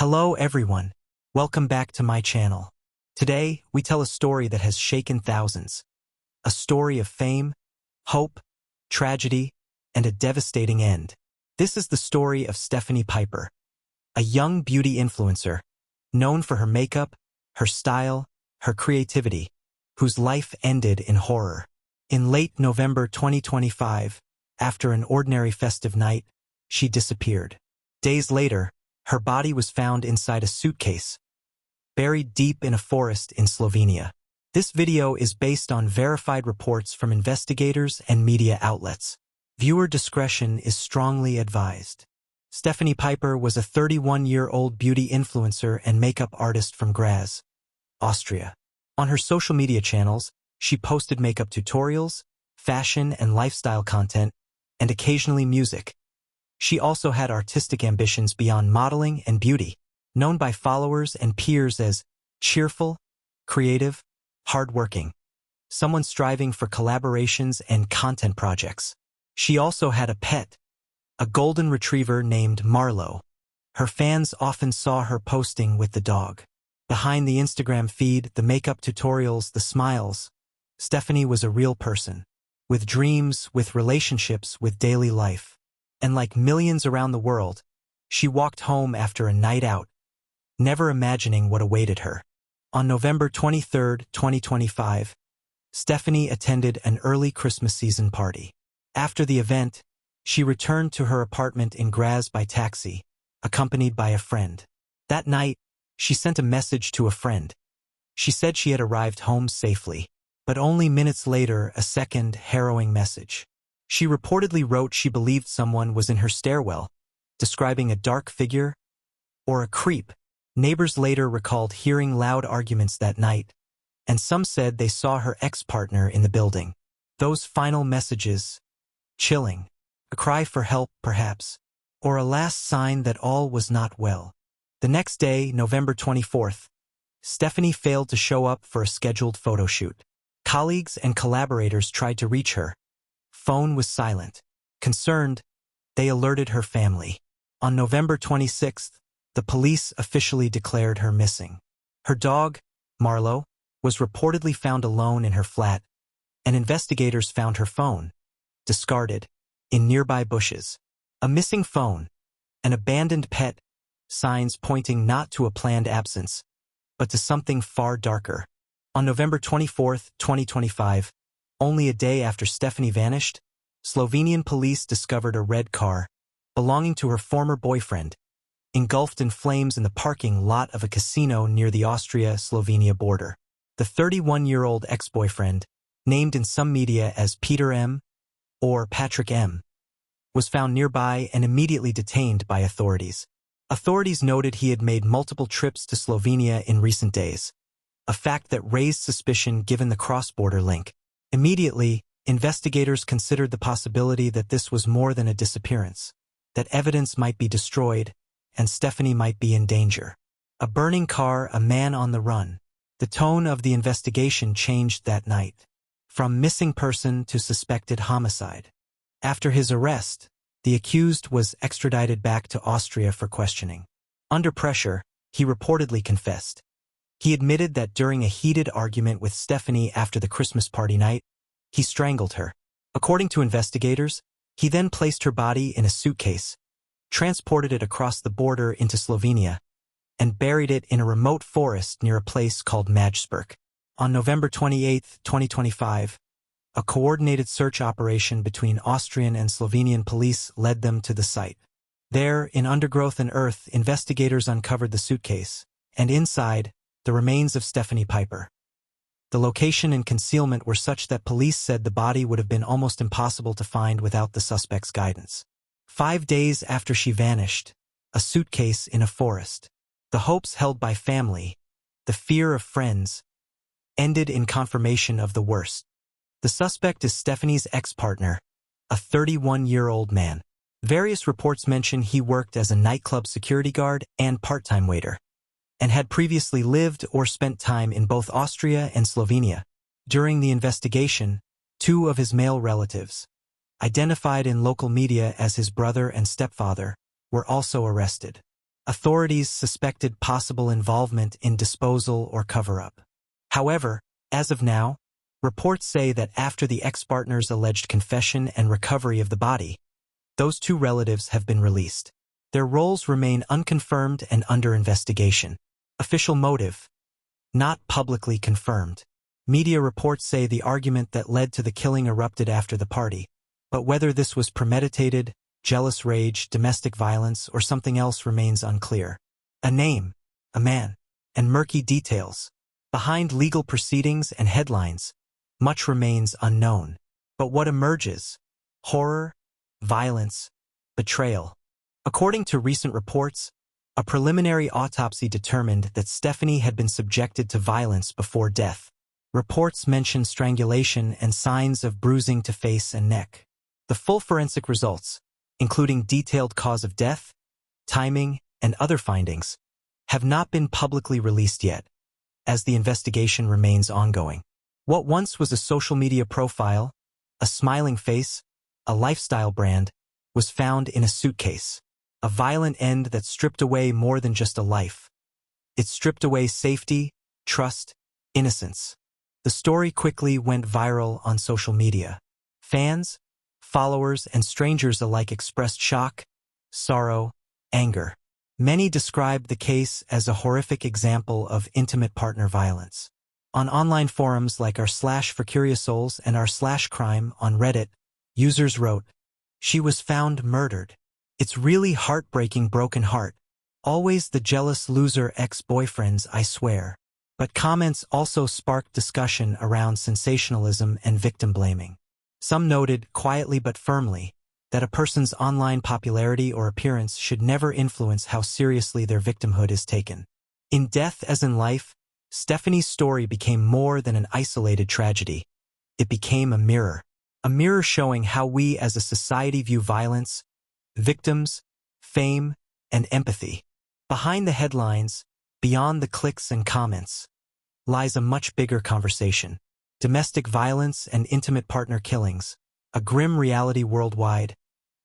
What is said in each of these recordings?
Hello everyone, welcome back to my channel. Today, we tell a story that has shaken thousands. A story of fame, hope, tragedy, and a devastating end. This is the story of Stefanie Pieper, a young beauty influencer, known for her makeup, her style, her creativity, whose life ended in horror. In late November 2025, after an ordinary festive night, she disappeared. Days later, her body was found inside a suitcase, buried deep in a forest in Slovenia. This video is based on verified reports from investigators and media outlets. Viewer discretion is strongly advised. Stefanie Pieper was a 31-year-old beauty influencer and makeup artist from Graz, Austria. On her social media channels, she posted makeup tutorials, fashion and lifestyle content, and occasionally music. She also had artistic ambitions beyond modeling and beauty, known by followers and peers as cheerful, creative, hardworking, someone striving for collaborations and content projects. She also had a pet, a golden retriever named Marlo. Her fans often saw her posting with the dog. Behind the Instagram feed, the makeup tutorials, the smiles, Stefanie was a real person, with dreams, with relationships, with daily life. And like millions around the world, she walked home after a night out, never imagining what awaited her. On November 23, 2025, Stefanie attended an early Christmas season party. After the event, she returned to her apartment in Graz by taxi, accompanied by a friend. That night, she sent a message to a friend. She said she had arrived home safely, but only minutes later, a second harrowing message. She reportedly wrote she believed someone was in her stairwell, describing a dark figure or a creep. Neighbors later recalled hearing loud arguments that night, and some said they saw her ex-partner in the building. Those final messages, chilling, a cry for help perhaps, or a last sign that all was not well. The next day, November 24th, Stefanie failed to show up for a scheduled photo shoot. Colleagues and collaborators tried to reach her. Phone was silent. Concerned, they alerted her family. On November 26th, the police officially declared her missing. Her dog, Marlo, was reportedly found alone in her flat, and investigators found her phone, discarded, in nearby bushes. A missing phone, an abandoned pet, signs pointing not to a planned absence, but to something far darker. On November 24th, 2025, only a day after Stefanie vanished, Slovenian police discovered a red car, belonging to her former boyfriend, engulfed in flames in the parking lot of a casino near the Austria-Slovenia border. The 31-year-old ex-boyfriend, named in some media as Peter M. or Patrick M., was found nearby and immediately detained by authorities. Authorities noted he had made multiple trips to Slovenia in recent days, a fact that raised suspicion given the cross-border link. Immediately, investigators considered the possibility that this was more than a disappearance, that evidence might be destroyed, and Stefanie might be in danger. A burning car, a man on the run. The tone of the investigation changed that night, from missing person to suspected homicide. After his arrest, the accused was extradited back to Austria for questioning. Under pressure, he reportedly confessed. He admitted that during a heated argument with Stefanie after the Christmas party night, he strangled her. According to investigators, he then placed her body in a suitcase, transported it across the border into Slovenia, and buried it in a remote forest near a place called Majsperk. On November 28, 2025, a coordinated search operation between Austrian and Slovenian police led them to the site. There, in undergrowth and earth, investigators uncovered the suitcase, and inside, the remains of Stefanie Pieper. The location and concealment were such that police said the body would have been almost impossible to find without the suspect's guidance. 5 days after she vanished, a suitcase in a forest. The hopes held by family, the fear of friends, ended in confirmation of the worst. The suspect is Stefanie's ex-partner, a 31-year-old man. Various reports mention he worked as a nightclub security guard and part-time waiter, and had previously lived or spent time in both Austria and Slovenia. During the investigation, 2 of his male relatives, identified in local media as his brother and stepfather, were also arrested. Authorities suspected possible involvement in disposal or cover-up. However, as of now, reports say that after the ex-partner's alleged confession and recovery of the body, those two relatives have been released. Their roles remain unconfirmed and under investigation. Official motive: not publicly confirmed. Media reports say the argument that led to the killing erupted after the party, but whether this was premeditated, jealous rage, domestic violence, or something else remains unclear. A name, a man, and murky details. Behind legal proceedings and headlines, much remains unknown. But what emerges? Horror, violence, betrayal. According to recent reports, a preliminary autopsy determined that Stefanie had been subjected to violence before death. Reports mention strangulation and signs of bruising to face and neck. The full forensic results, including detailed cause of death, timing, and other findings, have not been publicly released yet, as the investigation remains ongoing. What once was a social media profile, a smiling face, a lifestyle brand, was found in a suitcase. A violent end that stripped away more than just a life. It stripped away safety, trust, innocence. The story quickly went viral on social media. Fans, followers, and strangers alike expressed shock, sorrow, anger. Many described the case as a horrific example of intimate partner violence. On online forums like r/forcurioussouls and r/crime on Reddit, users wrote, "She was found murdered. It's really heartbreaking, broken heart. Always the jealous loser ex-boyfriends, I swear." But comments also sparked discussion around sensationalism and victim blaming. Some noted, quietly but firmly, that a person's online popularity or appearance should never influence how seriously their victimhood is taken. In death as in life, Stefanie's story became more than an isolated tragedy. It became a mirror showing how we as a society view violence, victims, fame, and empathy. Behind the headlines, beyond the clicks and comments, lies a much bigger conversation. Domestic violence and intimate partner killings, a grim reality worldwide,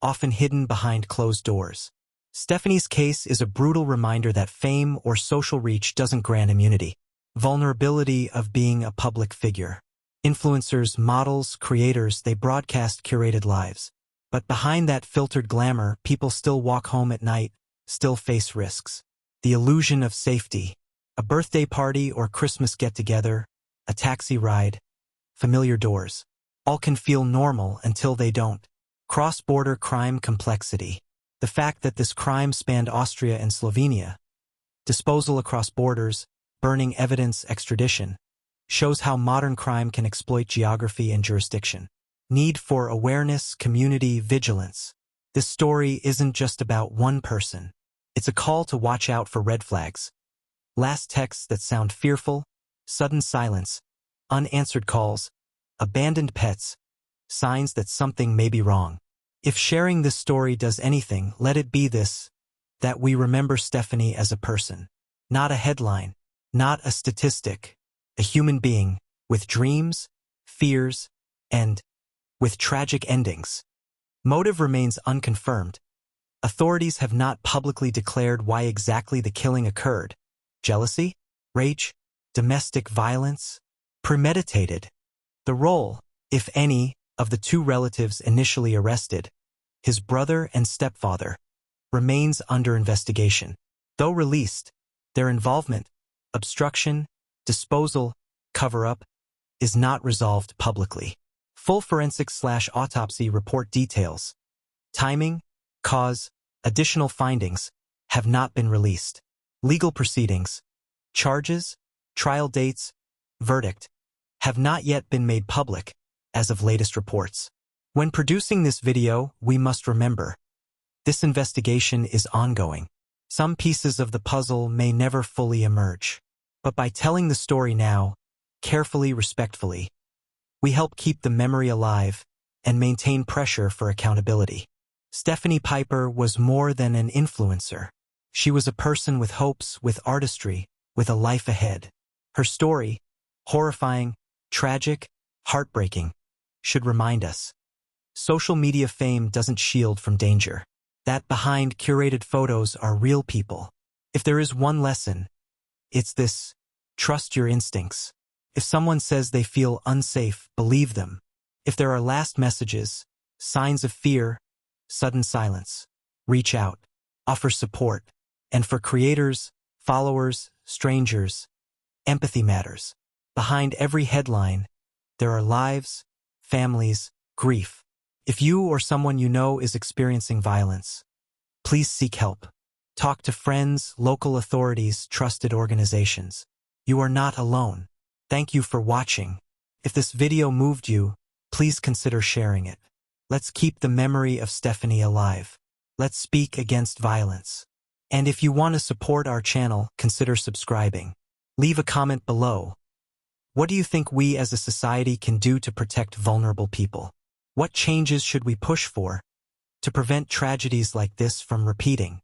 often hidden behind closed doors. Stefanie's case is a brutal reminder that fame or social reach doesn't grant immunity. Vulnerability of being a public figure. Influencers, models, creators, they broadcast curated lives. But behind that filtered glamour, people still walk home at night, still face risks. The illusion of safety. A birthday party or Christmas get-together, a taxi ride, familiar doors. All can feel normal until they don't. Cross-border crime complexity. The fact that this crime spanned Austria and Slovenia, disposal across borders, burning evidence, extradition, shows how modern crime can exploit geography and jurisdiction. Need for awareness, community, vigilance. This story isn't just about one person. It's a call to watch out for red flags. Last texts that sound fearful, sudden silence, unanswered calls, abandoned pets, signs that something may be wrong. If sharing this story does anything, let it be this, that we remember Stefanie as a person. Not a headline, not a statistic, a human being, with dreams, fears, and with tragic endings. Motive remains unconfirmed. Authorities have not publicly declared why exactly the killing occurred. Jealousy? Rage? Domestic violence? Premeditated? The role, if any, of the two relatives initially arrested, his brother and stepfather, remains under investigation. Though released, their involvement, obstruction, disposal, cover-up, is not resolved publicly. Full forensic/autopsy report details, timing, cause, additional findings, have not been released. Legal proceedings, charges, trial dates, verdict, have not yet been made public, as of latest reports. When producing this video, we must remember, this investigation is ongoing. Some pieces of the puzzle may never fully emerge. But by telling the story now, carefully, respectfully, we help keep the memory alive and maintain pressure for accountability. Stefanie Pieper was more than an influencer. She was a person with hopes, with artistry, with a life ahead. Her story, horrifying, tragic, heartbreaking, should remind us. Social media fame doesn't shield from danger. that behind curated photos are real people. If there is one lesson, it's this: trust your instincts. If someone says they feel unsafe, believe them. If there are last messages, signs of fear, sudden silence, reach out, offer support. And for creators, followers, strangers, empathy matters. Behind every headline, there are lives, families, grief. If you or someone you know is experiencing violence, please seek help. Talk to friends, local authorities, trusted organizations. You are not alone. Thank you for watching. If this video moved you, please consider sharing it. Let's keep the memory of Stefanie alive. Let's speak against violence. And if you want to support our channel, consider subscribing. Leave a comment below. What do you think we as a society can do to protect vulnerable people? What changes should we push for to prevent tragedies like this from repeating?